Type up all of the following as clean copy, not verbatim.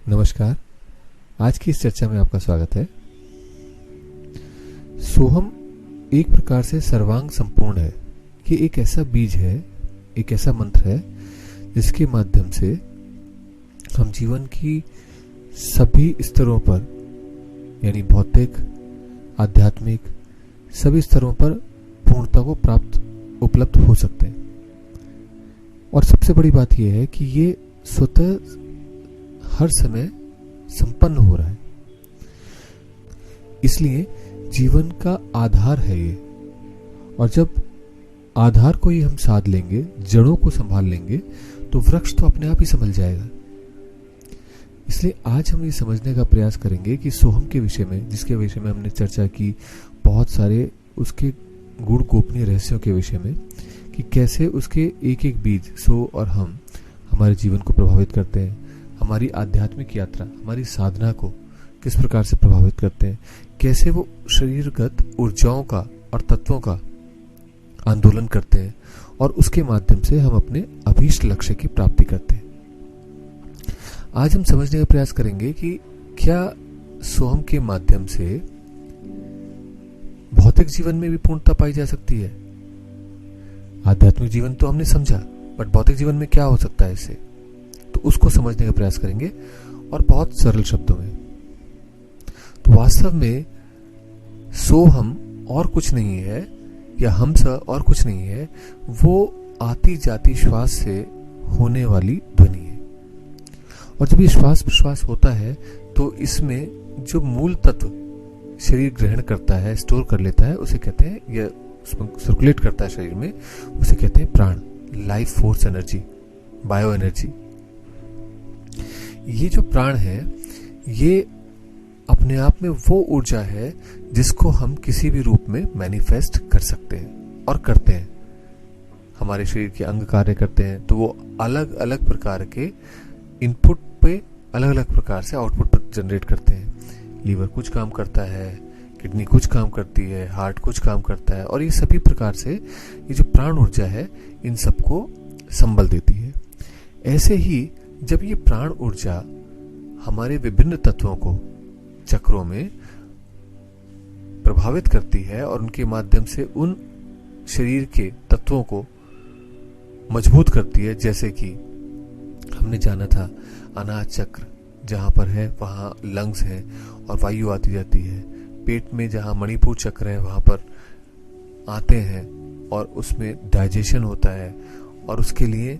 नमस्कार। आज की इस चर्चा में आपका स्वागत है। सोहम एक प्रकार से सर्वांग संपूर्ण है कि एक ऐसा बीज है, एक ऐसा मंत्र है जिसके माध्यम से हम जीवन की सभी स्तरों पर यानी भौतिक, आध्यात्मिक सभी स्तरों पर पूर्णता को उपलब्ध हो सकते हैं। और सबसे बड़ी बात यह है कि ये स्वतः हर समय संपन्न हो रहा है, इसलिए जीवन का आधार है ये। और जब आधार को ही हम साध लेंगे, जड़ों को संभाल लेंगे, तो वृक्ष तो अपने आप ही संभल जाएगा। इसलिए आज हम ये समझने का प्रयास करेंगे कि सोहम के विषय में, जिसके विषय में हमने चर्चा की, बहुत सारे उसके गूढ़ गोपनीय रहस्यों के विषय में, कि कैसे उसके एक एक बीज सो और हम हमारे जीवन को प्रभावित करते हैं, हमारी आध्यात्मिक यात्रा, हमारी साधना को किस प्रकार से प्रभावित करते हैं, कैसे वो शरीरगत ऊर्जाओं का और तत्वों का आंदोलन करते हैं और उसके माध्यम से हम अपने अभीष्ट लक्ष्य की प्राप्ति करते हैं। आज हम समझने का प्रयास करेंगे कि क्या सोहम के माध्यम से भौतिक जीवन में भी पूर्णता पाई जा सकती है। आध्यात्मिक जीवन तो हमने समझा, बट भौतिक जीवन में क्या हो सकता है इससे, तो उसको समझने का प्रयास करेंगे और बहुत सरल शब्दों में। तो वास्तव में सोहम और कुछ नहीं है, या हमसा और कुछ नहीं है, वो आती जाती श्वास से होने वाली ध्वनि है। और जब ये श्वास प्रश्वास होता है तो इसमें जो मूल तत्व शरीर ग्रहण करता है, स्टोर कर लेता है, उसे कहते हैं, या उसमें सर्कुलेट करता है शरीर में, उसे कहते हैं प्राण, life force energy, bio energy. ये जो प्राण है, ये अपने आप में वो ऊर्जा है जिसको हम किसी भी रूप में मैनिफेस्ट कर सकते हैं और करते हैं। हमारे शरीर के अंग कार्य करते हैं तो वो अलग अलग प्रकार के इनपुट पे अलग अलग प्रकार से आउटपुट जनरेट करते हैं। लीवर कुछ काम करता है, किडनी कुछ काम करती है, हार्ट कुछ काम करता है, और ये सभी प्रकार से ये जो प्राण ऊर्जा है इन सबको संबल देती है। ऐसे ही जब ये प्राण ऊर्जा हमारे विभिन्न तत्वों को चक्रों में प्रभावित करती है और उनके माध्यम से उन शरीर के तत्वों को मजबूत करती है, जैसे कि हमने जाना था अनाहत चक्र जहां पर है वहां लंग्स है और वायु आती जाती है। पेट में जहां मणिपुर चक्र है वहां पर आते हैं और उसमें डाइजेशन होता है, और उसके लिए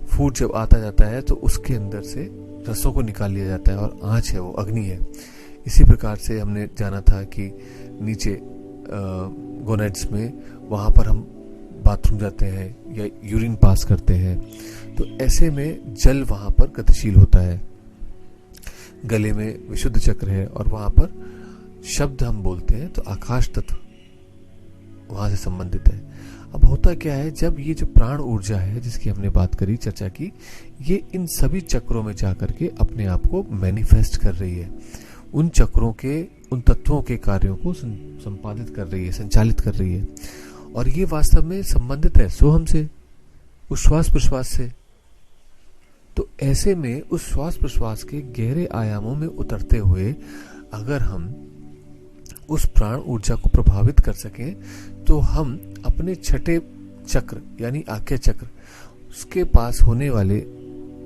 फूड जब आता जाता है तो उसके अंदर से रसों को निकाल लिया जाता है, और आंच है वो अग्नि है। इसी प्रकार से हमने जाना था कि नीचे गोनेड्स में वहां पर हम बाथरूम जाते हैं या यूरिन पास करते हैं, तो ऐसे में जल वहां पर गतिशील होता है। गले में विशुद्ध चक्र है और वहां पर शब्द हम बोलते हैं, तो आकाश तत्व वहां से संबंधित है। अब होता क्या है, जब ये जो प्राण ऊर्जा है जिसकी हमने बात करी, चर्चा की, ये इन सभी चक्रों में जाकर के अपने आप को मैनिफेस्ट कर रही है, उन चक्रों के, उन तत्वों के कार्यों को संपादित कर रही है, संचालित कर रही है। और ये वास्तव में संबंधित है सोहम से, उस श्वास प्रश्वास से। तो ऐसे में उस श्वास प्रश्वास के गहरे आयामों में उतरते हुए अगर हम उस प्राण ऊर्जा को प्रभावित कर सकें, तो हम अपने छठे चक्र यानी आज्ञा चक्र, उसके पास होने वाले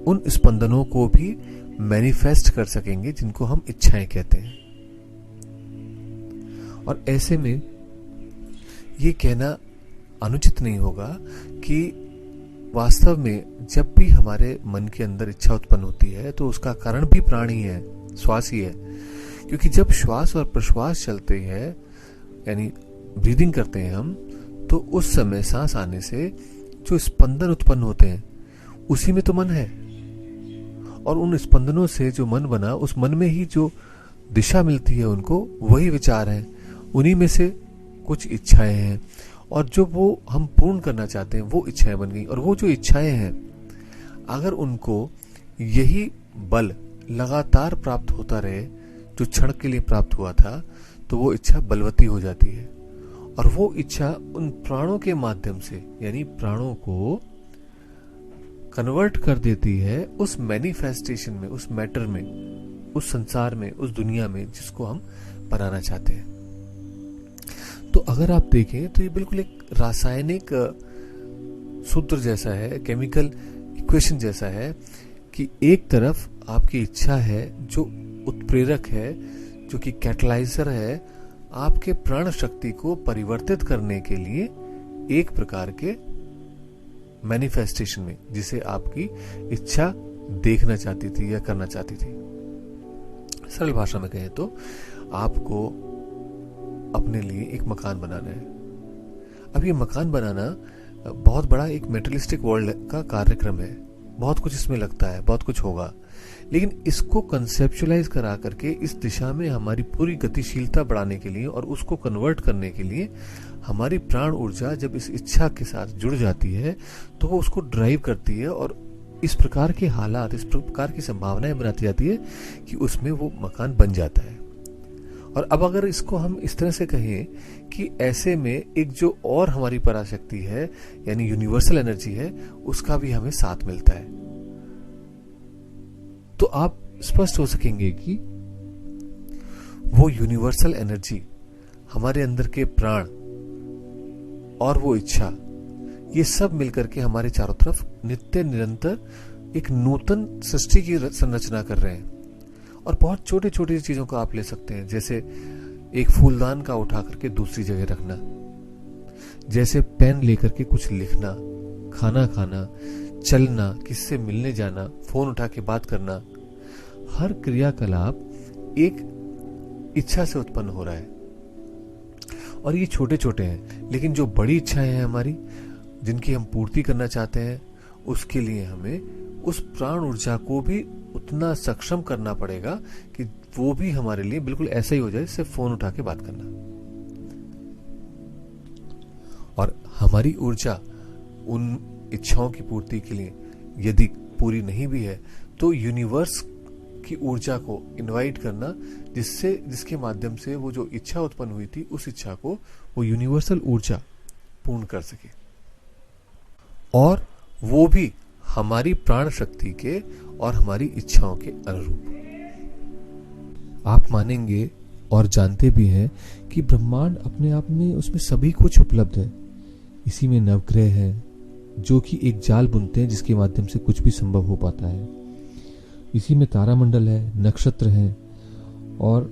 उन स्पंदनों को भी मैनिफेस्ट कर सकेंगे जिनको हम इच्छाएं कहते हैं। और ऐसे में ये कहना अनुचित नहीं होगा कि वास्तव में जब भी हमारे मन के अंदर इच्छा उत्पन्न होती है तो उसका कारण भी प्राण ही है, श्वास ही है। क्योंकि जब श्वास और प्रश्वास चलते हैं, यानी ब्रीदिंग करते हैं हम, तो उस समय सांस आने से जो स्पंदन उत्पन्न होते हैं उसी में तो मन है, और उन स्पंदनों से जो मन बना, उस मन में ही जो दिशा मिलती है उनको, वही विचार हैं, उन्हीं में से कुछ इच्छाएं हैं, और जो वो हम पूर्ण करना चाहते हैं वो इच्छाएं बन गई। और वो जो इच्छाएं हैं, अगर उनको यही बल लगातार प्राप्त होता रहे जो क्षण के लिए प्राप्त हुआ था, तो वो इच्छा बलवती हो जाती है। और वो इच्छा उन प्राणों के माध्यम से, यानी प्राणों को कन्वर्ट कर देती है उस मैनिफेस्टेशन में, उस मैटर में, उस संसार में, उस दुनिया में जिसको हम बनाना चाहते हैं। तो अगर आप देखें तो ये बिल्कुल एक रासायनिक सूत्र जैसा है, केमिकल इक्वेशन जैसा है कि एक तरफ आपकी इच्छा है जो उत्प्रेरक है, जो कि कैटलाइजर है आपके प्राण शक्ति को परिवर्तित करने के लिए एक प्रकार के मैनिफेस्टेशन में, जिसे आपकी इच्छा देखना चाहती थी या करना चाहती थी। सरल भाषा में कहें तो आपको अपने लिए एक मकान बनाना है। अब ये मकान बनाना बहुत बड़ा एक मेटेरियलिस्टिक वर्ल्ड का कार्यक्रम है, बहुत कुछ इसमें लगता है, बहुत कुछ होगा, लेकिन इसको कंसेप्चुअलाइज करा करके इस दिशा में हमारी पूरी गतिशीलता बढ़ाने के लिए और उसको कन्वर्ट करने के लिए हमारी प्राण ऊर्जा जब इस इच्छा के साथ जुड़ जाती है तो वो उसको ड्राइव करती है और इस प्रकार के हालात, इस प्रकार की संभावनाएं बनाती जाती है कि उसमें वो मकान बन जाता है। और अब अगर इसको हम इस तरह से कहें कि ऐसे में एक जो और हमारी पराशक्ति है यानी यूनिवर्सल एनर्जी है, उसका भी हमें साथ मिलता है, तो आप स्पष्ट हो सकेंगे कि वो यूनिवर्सल एनर्जी, हमारे अंदर के प्राण और वो इच्छा, ये सब मिलकर के हमारे चारों तरफ नित्य निरंतर एक नूतन सृष्टि की संरचना कर रहे हैं। और बहुत छोटे छोटे चीजों को आप ले सकते हैं, जैसे एक फूलदान का उठा करके दूसरी जगह रखना, जैसे पेन लेकर के कुछ लिखना, खाना खाना, चलना, किसी से मिलने जाना, फोन उठा के बात करना, हर क्रियाकलाप एक इच्छा से उत्पन्न हो रहा है। और ये छोटे छोटे हैं, लेकिन जो बड़ी इच्छाएं हैं हमारी, जिनकी हम पूर्ति करना चाहते हैं, उसके लिए हमें उस प्राण ऊर्जा को भी उतना सक्षम करना पड़ेगा कि वो भी हमारे लिए बिल्कुल ऐसा ही हो जाए, सिर्फ फोन उठा के बात करना। और हमारी ऊर्जा उन इच्छाओं की पूर्ति के लिए यदि पूरी नहीं भी है तो यूनिवर्स की ऊर्जा को इनवाइट करना, जिसके माध्यम से वो जो इच्छा उत्पन्न हुई थी उस इच्छा को वो यूनिवर्सल ऊर्जा पूर्ण कर सके, और वो भी हमारी प्राण शक्ति के और हमारी इच्छाओं के अनुरूप। आप मानेंगे और जानते भी हैं कि ब्रह्मांड अपने आप में, उसमें सभी कुछ उपलब्ध है। इसी में नवग्रह है जो कि एक जाल बुनते हैं जिसके माध्यम से कुछ भी संभव हो पाता है। इसी में तारामंडल है, नक्षत्र हैं, और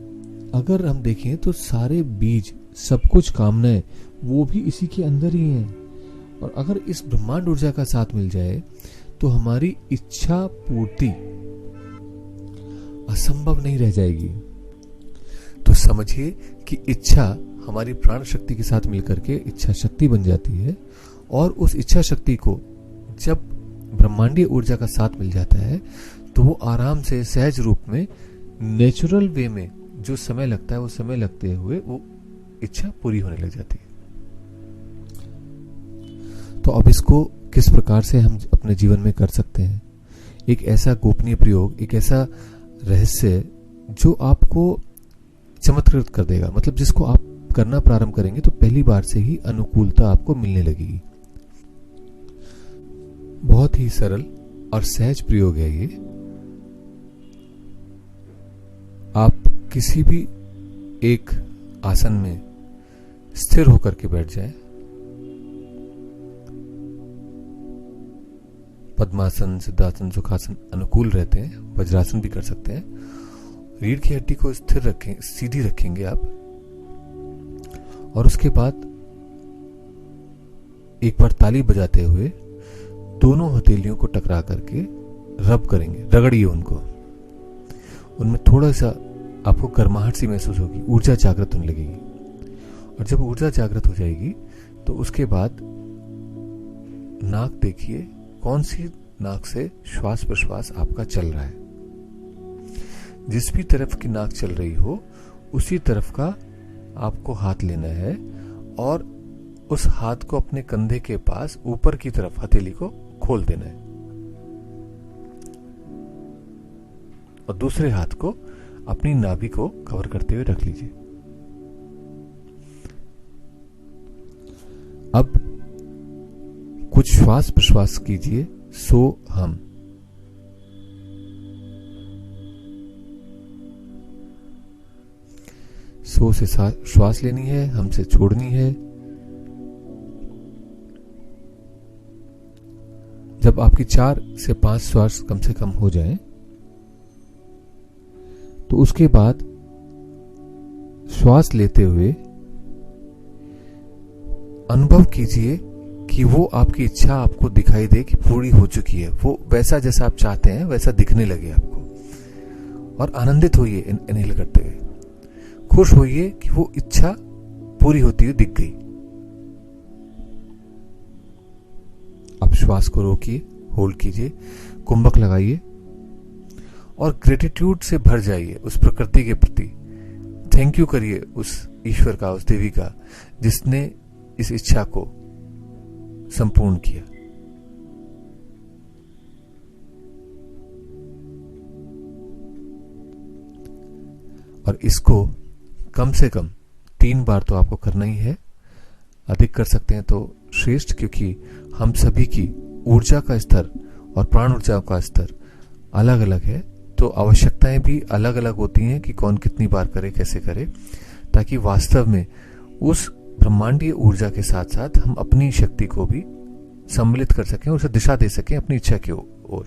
अगर हम देखें तो सारे बीज, सब कुछ कामनाएं, वो भी इसी के अंदर ही हैं। और अगर इस ब्रह्मांड ऊर्जा का साथ मिल जाए तो हमारी इच्छा पूर्ति असंभव नहीं रह जाएगी। तो समझिए कि इच्छा हमारी प्राण शक्ति के साथ मिलकर के इच्छा शक्ति बन जाती है, और उस इच्छा शक्ति को जब ब्रह्मांडीय ऊर्जा का साथ मिल जाता है तो वो आराम से सहज रूप में नेचुरल वे में जो समय लगता है वो समय लगते हुए वो इच्छा पूरी होने लग जाती है। तो अब इसको किस प्रकार से हम अपने जीवन में कर सकते हैं? एक ऐसा गोपनीय प्रयोग, एक ऐसा रहस्य जो आपको चमत्कृत कर देगा, मतलब जिसको आप करना प्रारंभ करेंगे तो पहली बार से ही अनुकूलता आपको मिलने लगेगी। बहुत ही सरल और सहज प्रयोग है ये। आप किसी भी एक आसन में स्थिर होकर के बैठ जाएं। पद्मासन, सिद्धासन, सुखासन अनुकूल रहते हैं, वज्रासन भी कर सकते हैं। रीढ़ की हड्डी को स्थिर रखें, सीधी रखेंगे आप, और उसके बाद एक बार ताली बजाते हुए दोनों हथेलियों को टकरा करके रब करेंगे, रगड़िए उनको। उनमें थोड़ा सा आपको गर्माहट सी महसूस होगी, ऊर्जा जागृत होने लगेगी। और जब ऊर्जा जागृत हो जाएगी तो उसके बाद नाक देखिए, कौन सी नाक से श्वास प्रश्वास आपका चल रहा है। जिस भी तरफ की नाक चल रही हो उसी तरफ का आपको हाथ लेना है, और उस हाथ को अपने कंधे के पास ऊपर की तरफ हथेली को खोल देना है, और दूसरे हाथ को अपनी नाभि को कवर करते हुए रख लीजिए। अब कुछ श्वास प्रश्वास कीजिए सो हम। सो से श्वास लेनी है, हम से छोड़नी है। जब आपकी 4 से 5 श्वास कम से कम हो जाए तो उसके बाद श्वास लेते हुए अनुभव कीजिए कि वो आपकी इच्छा आपको दिखाई दे कि पूरी हो चुकी है, वो वैसा जैसा आप चाहते हैं वैसा दिखने लगे आपको। और आनंदित होइए इनहेल करते हुए, खुश होइए कि वो इच्छा पूरी होती हुई दिख गई। अब श्वास को रोकिए, होल्ड कीजिए, कुंभक लगाइए और ग्रेटिट्यूड से भर जाइए उस प्रकृति के प्रति। थैंक यू करिए उस ईश्वर का, उस देवी का, जिसने इस इच्छा को संपूर्ण किया। और इसको कम से कम 3 बार तो आपको करना ही है, अधिक कर सकते हैं तो श्रेष्ठ, क्योंकि हम सभी की ऊर्जा का स्तर और प्राण ऊर्जा का स्तर अलग अलग है, तो आवश्यकताएं भी अलग अलग होती हैं कि कौन कितनी बार करे, कैसे करे, ताकि वास्तव में उस ब्रह्मांडीय ऊर्जा के साथ साथ हम अपनी शक्ति को भी सम्मिलित कर सकें और उसे दिशा दे सकें अपनी इच्छा की ओर।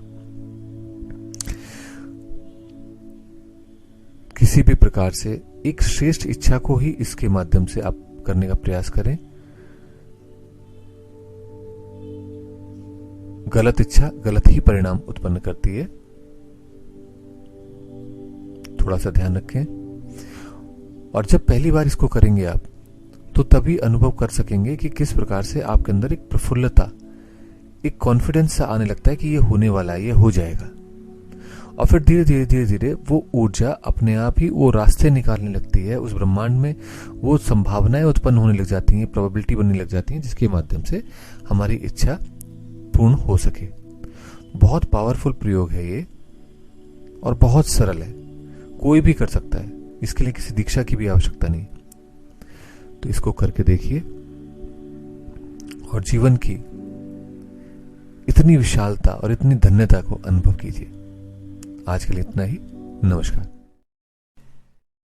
किसी भी प्रकार से एक श्रेष्ठ इच्छा को ही इसके माध्यम से आप करने का प्रयास करें। गलत इच्छा गलत ही परिणाम उत्पन्न करती है, थोड़ा सा ध्यान रखें। और जब पहली बार इसको करेंगे आप, तो तभी अनुभव कर सकेंगे कि किस प्रकार से आपके अंदर एक प्रफुल्लता, एक कॉन्फिडेंस सा आने लगता है कि ये होने वाला है, ये हो जाएगा। और फिर धीरे धीरे धीरे धीरे वो ऊर्जा अपने आप ही वो रास्ते निकालने लगती है उस ब्रह्मांड में, वो संभावनाएं उत्पन्न होने लग जाती हैं, प्रोबेबिलिटी बनने लग जाती हैं, जिसके माध्यम से हमारी इच्छा पूर्ण हो सके। बहुत पावरफुल प्रयोग है ये और बहुत सरल है, कोई भी कर सकता है, इसके लिए किसी दीक्षा की भी आवश्यकता नहीं। तो इसको करके देखिए और जीवन की इतनी विशालता और इतनी धन्यता को अनुभव कीजिए। आज के लिए इतना ही। नमस्कार।